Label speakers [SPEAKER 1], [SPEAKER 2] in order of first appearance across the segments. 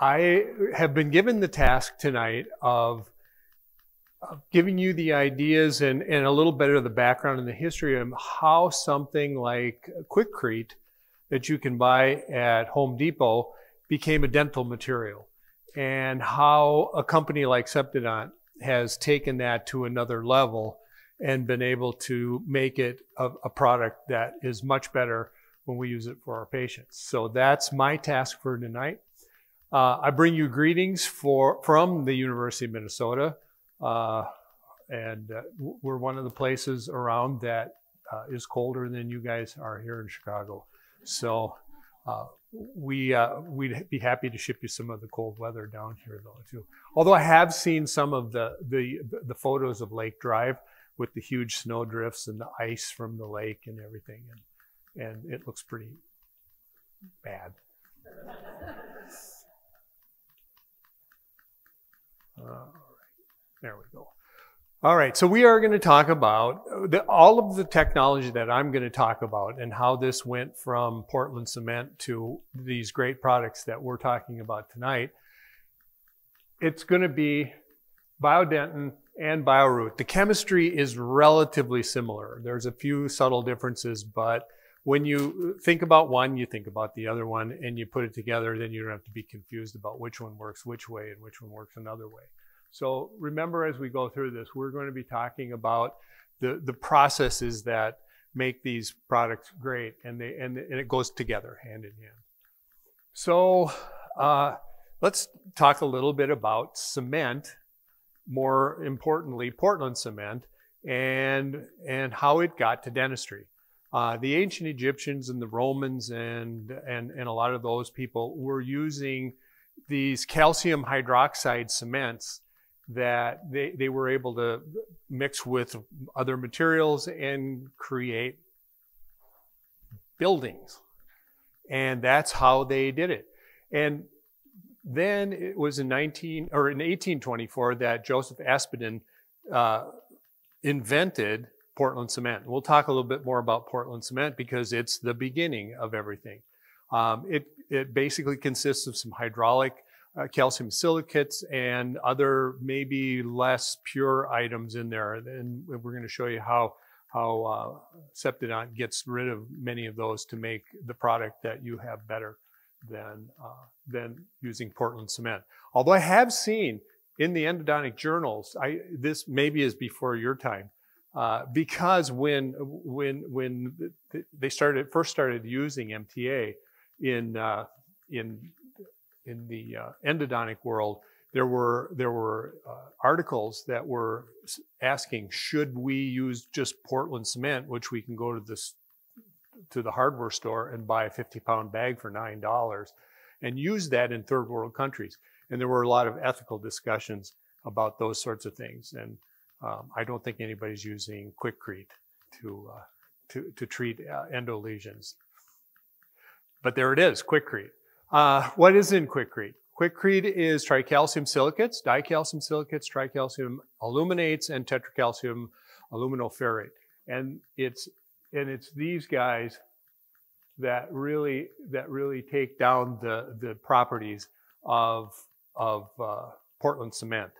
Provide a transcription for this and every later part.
[SPEAKER 1] I have been given the task tonight of giving you the ideas and a little bit of the background and the history of how something like Quikrete that you can buy at Home Depot became a dental material, and how a company like Septidont has taken that to another level and been able to make it a product that is much better when we use it for our patients. So that's my task for tonight. I bring you greetings from the University of Minnesota. We're one of the places around that is colder than you guys are here in Chicago. So we'd be happy to ship you some of the cold weather down here though too. Although I have seen some of the photos of Lake Drive with the huge snow drifts and the ice from the lake and everything, and it looks pretty bad. All right, there we go. All right, so we are going to talk about all of the technology that I'm going to talk about and how this went from Portland cement to these great products that we're talking about tonight. It's going to be Biodentin and BioRoot. The chemistry is relatively similar. There's a few subtle differences, but when you think about one, you think about the other one, and you put it together, then you don't have to be confused about which one works which way and which one works another way. So remember, as we go through this, we're going to be talking about the processes that make these products great, and it goes together hand in hand. So let's talk a little bit about cement, more importantly, Portland cement, and how it got to dentistry. The ancient Egyptians and the Romans and a lot of those people were using these calcium hydroxide cements that they were able to mix with other materials and create buildings. And that's how they did it. And then it was in 1824 that Joseph Aspdin invented Portland cement. We'll talk a little bit more about Portland cement because it's the beginning of everything. It basically consists of some hydraulic calcium silicates and other maybe less pure items in there. And we're going to show you how Septidont gets rid of many of those to make the product that you have better than using Portland cement. Although I have seen in the endodontic journals, this maybe is before your time, because when they first started using MTA in the endodontic world, there were articles that were asking, should we use just Portland cement, which we can go to the hardware store and buy a 50-pound bag for $9 and use that in third world countries. And there were a lot of ethical discussions about those sorts of things. And I don't think anybody's using Quikrete to treat endo lesions. But there it is, Quikrete. What is in Quikrete? Quikrete is tricalcium silicates, dicalcium silicates, tricalcium aluminates, and tetracalcium aluminoferrate. And it's these guys that really take down the properties of Portland cement.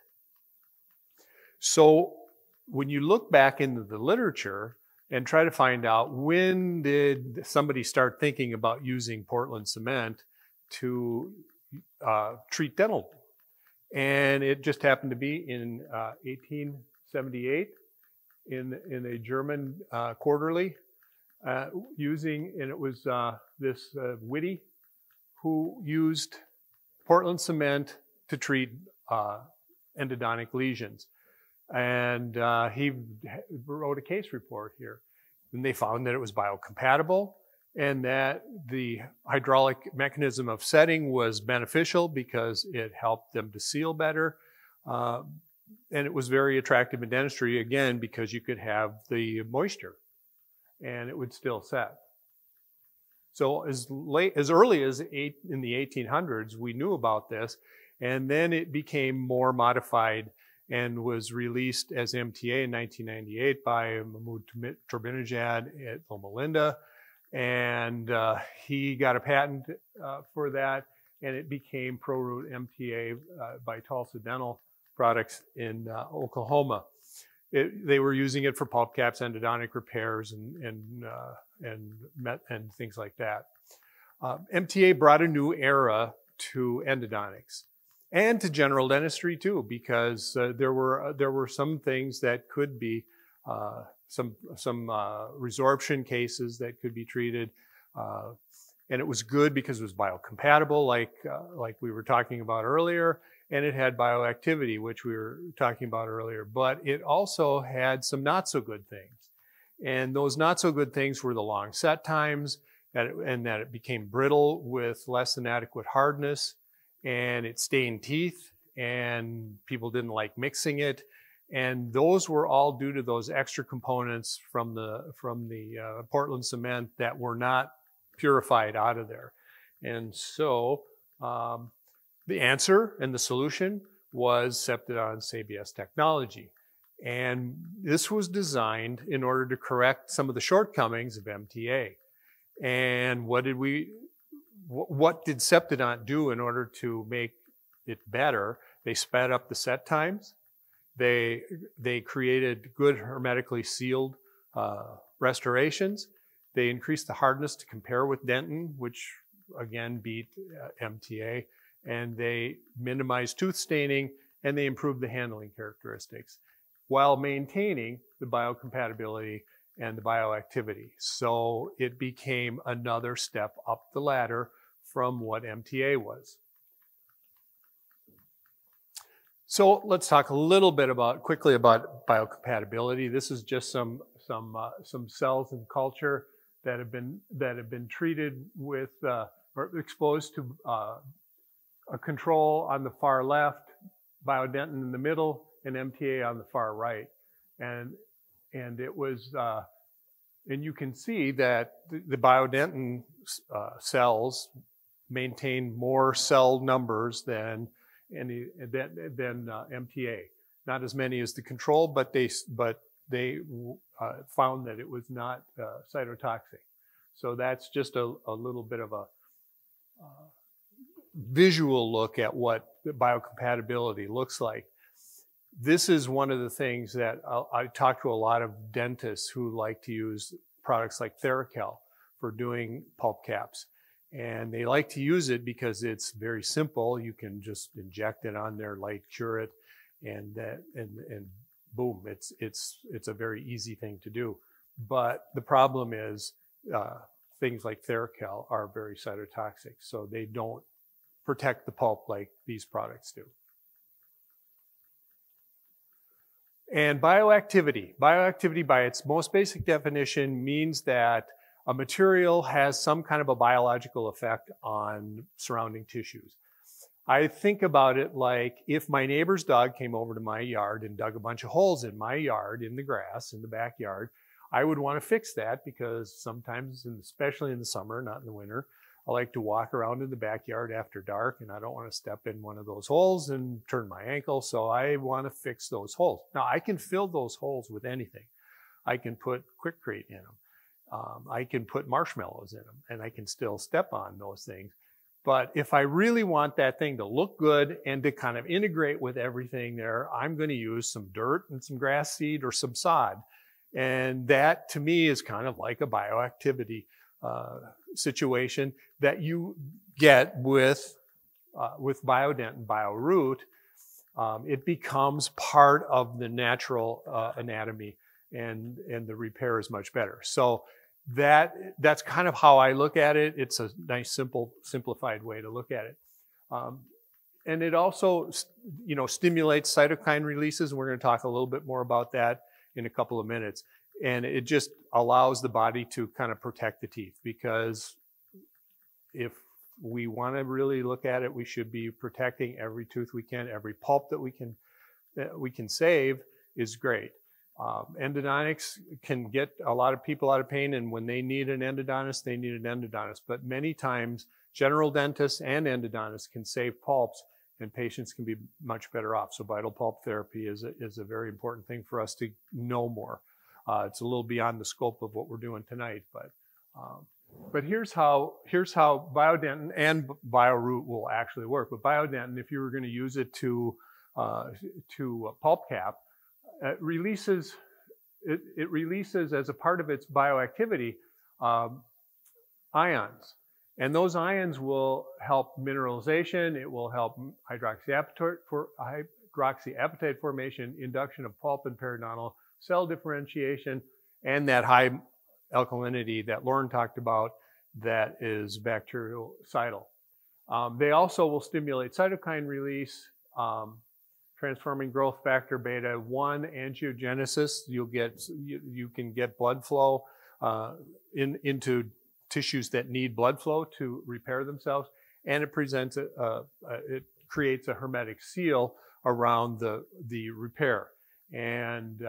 [SPEAKER 1] So when you look back into the literature and try to find out when did somebody start thinking about using Portland cement to treat dental, and it just happened to be in 1878 in a German quarterly and it was this Whitty who used Portland cement to treat endodontic lesions. And he wrote a case report here. And they found that it was biocompatible and that the hydraulic mechanism of setting was beneficial because it helped them to seal better. And it was very attractive in dentistry, again, because you could have the moisture and it would still set. So as early as in the 1800s, we knew about this, and then it became more modified and was released as MTA in 1998 by Mahmoud Turbinejad at Loma Linda. And he got a patent for that. and it became ProRoot MTA by Tulsa Dental Products in Oklahoma. They were using it for pulp caps, endodontic repairs, and things like that. MTA brought a new era to endodontics and to general dentistry too, because there were some things that could be some resorption cases that could be treated, and it was good because it was biocompatible, like we were talking about earlier, and it had bioactivity, which we were talking about earlier. But it also had some not so good things, and those not so good things were the long set times, and that it became brittle with less than adequate hardness, and it stained teeth, and people didn't like mixing it. And those were all due to those extra components from the Portland cement that were not purified out of there. And so the answer and the solution was Septidon's ABS technology. And this was designed in order to correct some of the shortcomings of MTA. And what did Septidon do in order to make it better? They sped up the set times. They created good hermetically sealed restorations. They increased the hardness to compare with dentin, which again beat MTA. And they minimized tooth staining, and they improved the handling characteristics while maintaining the biocompatibility and the bioactivity. So it became another step up the ladder from what MTA was. So let's talk a little bit quickly about biocompatibility. This is just some cells in culture that have been treated with or exposed to a control on the far left, biodentin in the middle, and MTA on the far right. And it was, and you can see that the biodentin cells maintain more cell numbers than MTA. Not as many as the control, but they found that it was not cytotoxic. So that's just a little bit of a visual look at what the biocompatibility looks like. This is one of the things that I talk to a lot of dentists who like to use products like Theracal for doing pulp caps. And they like to use it because it's very simple. You can just inject it on there, light cure it, and boom, it's a very easy thing to do. But the problem is things like Theracal are very cytotoxic, so they don't protect the pulp like these products do. And bioactivity. Bioactivity, by its most basic definition, means that a material has some kind of a biological effect on surrounding tissues. I think about it like if my neighbor's dog came over to my yard and dug a bunch of holes in my yard, in the grass, in the backyard, I would want to fix that because sometimes, and especially in the summer, not in the winter, I like to walk around in the backyard after dark, and I don't want to step in one of those holes and turn my ankle, so I want to fix those holes. Now, I can fill those holes with anything. I can put Quikrete in them. I can put marshmallows in them, and I can still step on those things. But if I really want that thing to look good and to kind of integrate with everything there, I'm going to use some dirt and some grass seed or some sod. And that, to me, is kind of like a bioactivity situation that you get with Biodentin BioRoot. It becomes part of the natural anatomy, and the repair is much better. So that's kind of how I look at it. It's a nice, simplified way to look at it. And it also, stimulates cytokine releases. And we're going to talk a little bit more about that in a couple of minutes. And it just allows the body to kind of protect the teeth, because if we want to really look at it, we should be protecting every tooth we can. Every pulp that we can save is great. Endodontics can get a lot of people out of pain, and when they need an endodontist, they need an endodontist. But many times, general dentists and endodontists can save pulps, and patients can be much better off. So vital pulp therapy is a very important thing for us to know more. It's a little beyond the scope of what we're doing tonight, but But here's how biodentin and BioRoot will actually work. With biodentin, if you were going to use it to pulp cap, it releases as a part of its bioactivity ions. And those ions will help mineralization, it will help hydroxyapatite formation, induction of pulp and periodontal cell differentiation, and that high alkalinity that Lauren talked about that is bactericidal. They also will stimulate cytokine release, transforming growth factor beta 1 angiogenesis. You can get blood flow into tissues that need blood flow to repair themselves, and it creates a hermetic seal around the repair. And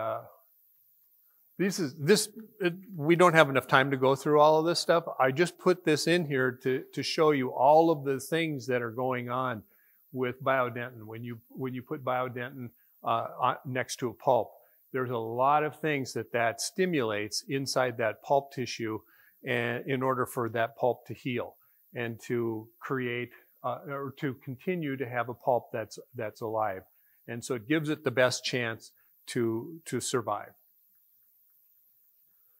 [SPEAKER 1] we don't have enough time to go through all of this stuff. I just put this in here to show you all of the things that are going on with biodentin. When you put biodentin next to a pulp, there's a lot of things that stimulates inside that pulp tissue, and in order for that pulp to heal and to create or to continue to have a pulp that's alive. And so it gives it the best chance to survive.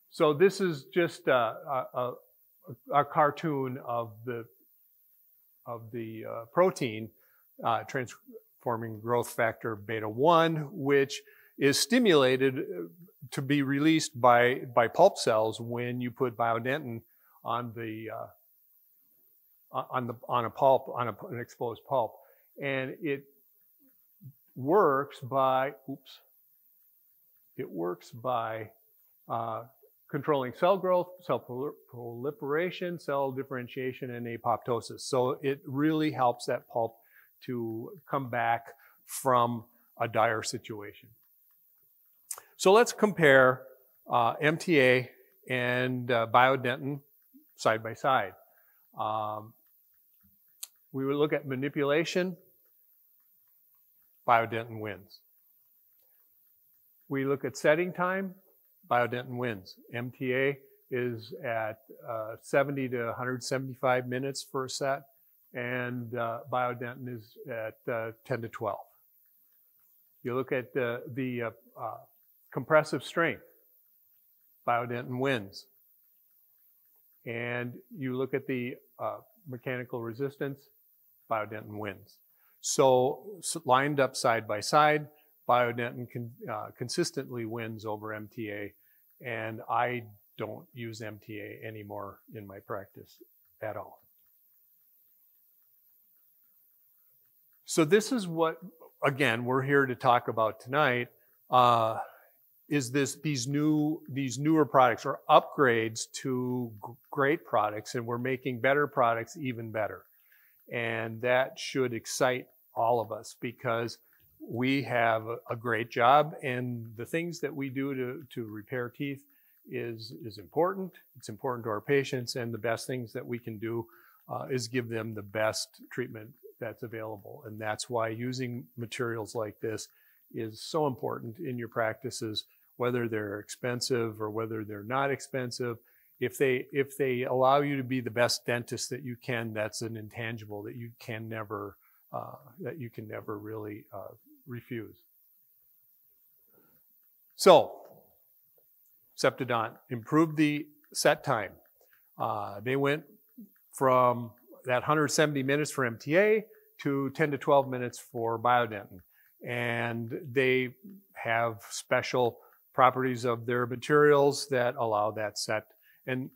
[SPEAKER 1] So this is just a cartoon of the protein transforming growth factor beta 1, which is stimulated to be released by pulp cells when you put biodentin on an exposed pulp, and it works by controlling cell growth, cell proliferation, cell differentiation, and apoptosis. So it really helps that pulp to come back from a dire situation. So let's compare MTA and biodentin side by side. We would look at manipulation. Biodentin wins. We look at setting time. Biodentin wins. MTA is at 70 to 175 minutes for a set, and biodentin is at 10 to 12. You look at the compressive strength. Biodentin wins. And you look at the mechanical resistance. Biodentin wins. So lined up side by side, biodentin consistently wins over MTA, and I don't use MTA anymore in my practice at all. So this is what, again, we're here to talk about tonight, is these newer products or upgrades to great products, and we're making better products even better. And that should excite all of us, because we have a great job, and the things that we do to repair teeth is important. It's important to our patients, and the best things that we can do is give them the best treatment that's available. And that's why using materials like this is so important in your practices, whether they're expensive or whether they're not expensive. If they allow you to be the best dentist that you can, that's an intangible that you can never really refuse. So, Septodont improved the set time. They went from that 170 minutes for MTA to 10 to 12 minutes for biodentin. And they have special properties of their materials that allow that set, and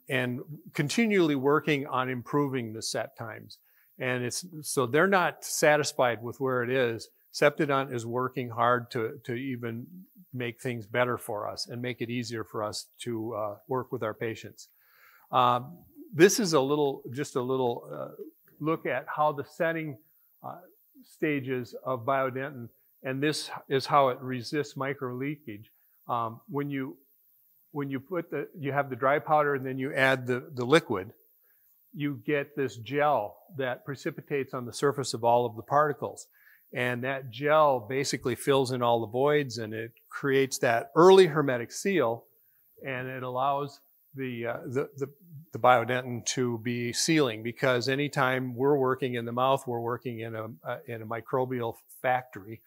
[SPEAKER 1] continually working on improving the set times. And so they're not satisfied with where it is. Septodont is working hard to even make things better for us and make it easier for us to work with our patients. This is just a little look at how the setting stages of biodentin, and this is how it resists micro leakage. When you have the dry powder and then you add the liquid, you get this gel that precipitates on the surface of all of the particles. And that gel basically fills in all the voids, and it creates that early hermetic seal, and it allows the the biodentin to be sealing, because anytime we're working in the mouth, we're working in a microbial factory,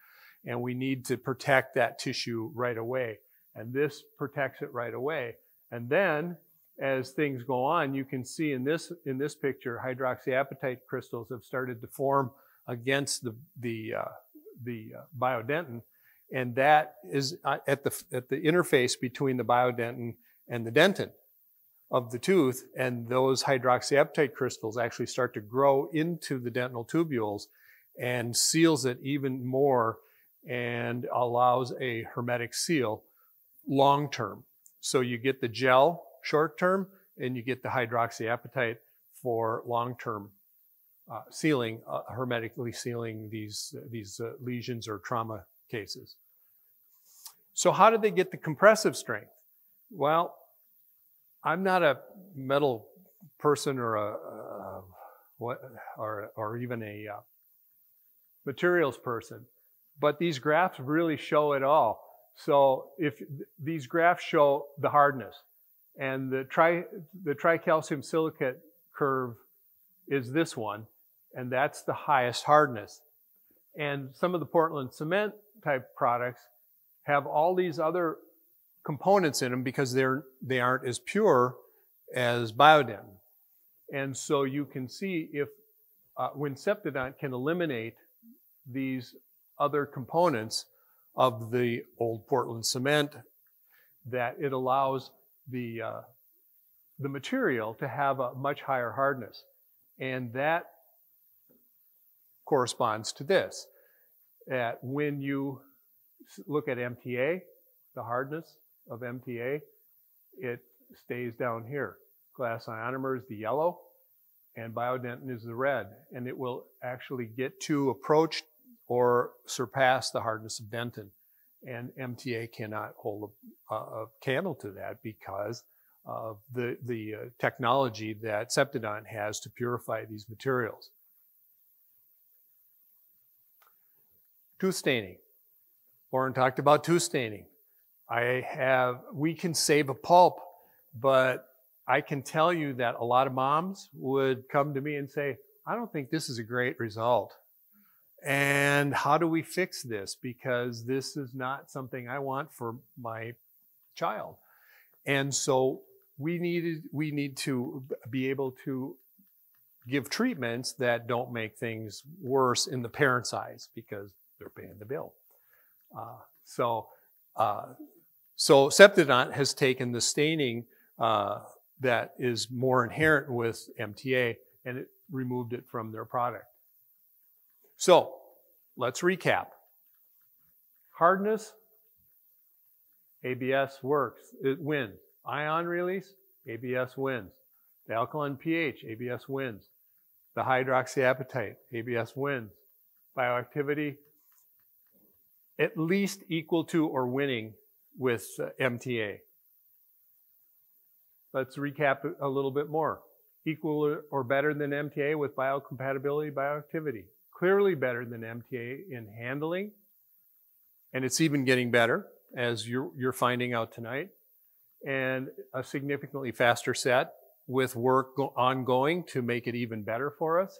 [SPEAKER 1] and we need to protect that tissue right away. And this protects it right away. And then as things go on, you can see in this picture, hydroxyapatite crystals have started to form against the biodentin, and that is at the interface between the biodentin and the dentin of the tooth, and those hydroxyapatite crystals actually start to grow into the dental tubules and seals it even more and allows a hermetic seal long term. So you get the gel short term and you get the hydroxyapatite for long term sealing, hermetically sealing these lesions or trauma cases. So how did they get the compressive strength? Well, I'm not a metal person or even a materials person, but these graphs really show it all. So if these graphs show the hardness, and the tricalcium silicate curve is this one, and that's the highest hardness. And some of the Portland cement type products have all these other components in them because they aren't as pure as biodentin. And so you can see if when Septidont can eliminate these other components of the old Portland cement, that it allows the material to have a much higher hardness. And that corresponds to this. That when you look at MTA, the hardness of MTA, it stays down here. Glass ionomer is the yellow, and biodentin is the red. And it will actually get to approach or surpass the hardness of dentin. And MTA cannot hold a candle to that because of the technology that Septidont has to purify these materials. Tooth staining. Lauren talked about tooth staining. We can save a pulp, but I can tell you that a lot of moms would come to me and say, I don't think this is a great result. And how do we fix this? Because this is not something I want for my child. And so we need to be able to give treatments that don't make things worse in the parent's eyes because they're paying the bill. So Septidont has taken the staining that is more inherent with MTA and it removed it from their product. So let's recap. Hardness, ABS works, it wins. Ion release, ABS wins. The alkaline pH, ABS wins. The hydroxyapatite, ABS wins. Bioactivity, at least equal to or winning with MTA. Let's recap a little bit more. Equal or better than MTA with biocompatibility, bioactivity. Clearly better than MTA in handling, and it's even getting better, as you're finding out tonight. And a significantly faster set with work ongoing to make it even better for us.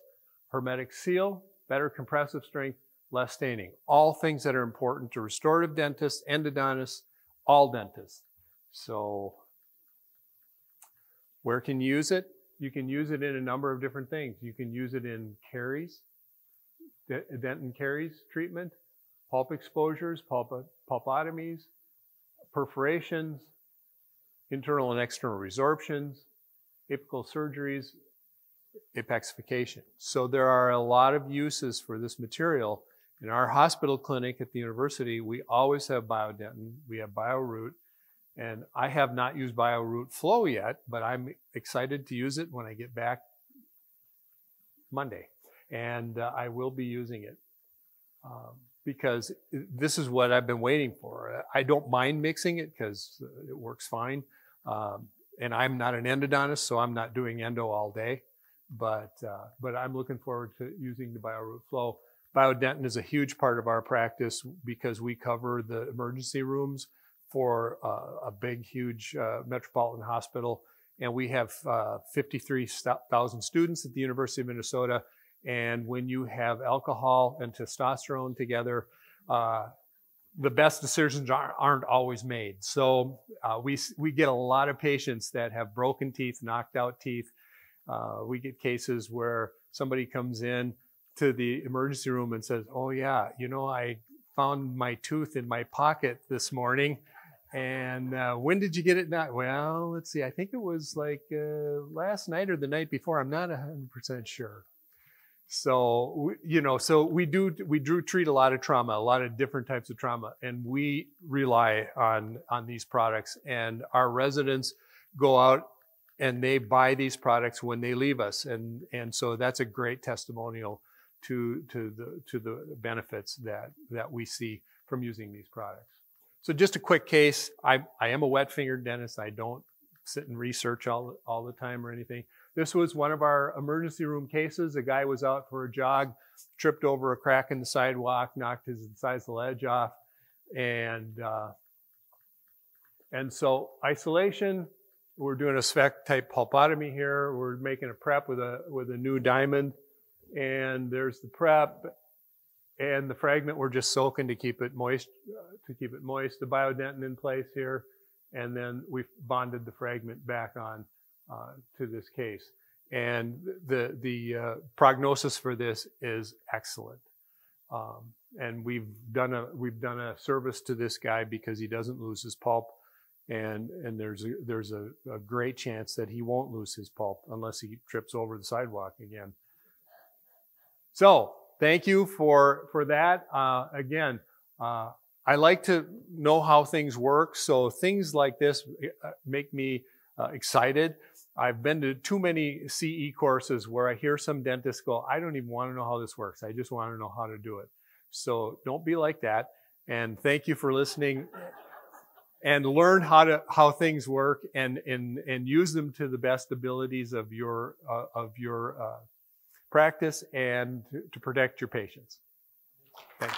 [SPEAKER 1] Hermetic seal, better compressive strength, less staining. All things that are important to restorative dentists, endodontists, all dentists. So where can you use it? You can use it in a number of different things. You can use it in caries, dentin caries treatment, pulp exposures, pulpotomies, perforations, internal and external resorptions, apical surgeries, apexification. So there are a lot of uses for this material. In our hospital clinic at the university, we always have biodentin, we have BioRoot, and I have not used BioRoot Flow yet, but I'm excited to use it when I get back Monday. And I will be using it because this is what I've been waiting for. I don't mind mixing it because it works fine. And I'm not an endodontist, so I'm not doing endo all day. But I'm looking forward to using the BioRoot Flow. Biodentin is a huge part of our practice because we cover the emergency rooms for a big, huge metropolitan hospital. and we have 53,000 students at the University of Minnesota. And when you have alcohol and testosterone together, the best decisions aren't always made. So we get a lot of patients that have broken teeth, knocked out teeth. We get cases where somebody comes in to the emergency room and says, oh yeah, you know, I found my tooth in my pocket this morning. And when did you get it? Well, let's see, I think it was like last night or the night before. I'm not 100% sure. So, you know, so we do treat a lot of trauma, a lot of different types of trauma, and we rely on these products. And our residents go out and they buy these products when they leave us, and so that's a great testimonial to the benefits that we see from using these products. So just a quick case. I am a wet-fingered dentist. I don't sit and research all the time or anything. This was one of our emergency room cases. A guy was out for a jog, tripped over a crack in the sidewalk, knocked his incisal edge off, and so isolation. We're doing a spec type pulpotomy here. We're making a prep with a new diamond, and there's the prep and the fragment. We're just soaking to keep it moist. The biodentin in place here, and then we've bonded the fragment back on to this case. And the prognosis for this is excellent. And we've done a service to this guy because he doesn't lose his pulp, and there's a great chance that he won't lose his pulp unless he trips over the sidewalk again. So thank you for that. Again, I like to know how things work, so things like this make me excited. I've been to too many CE courses where I hear some dentists go, I don't even want to know how this works. I just want to know how to do it. So don't be like that. And thank you for listening. And learn how things work and use them to the best abilities of your practice and to protect your patients. Thanks.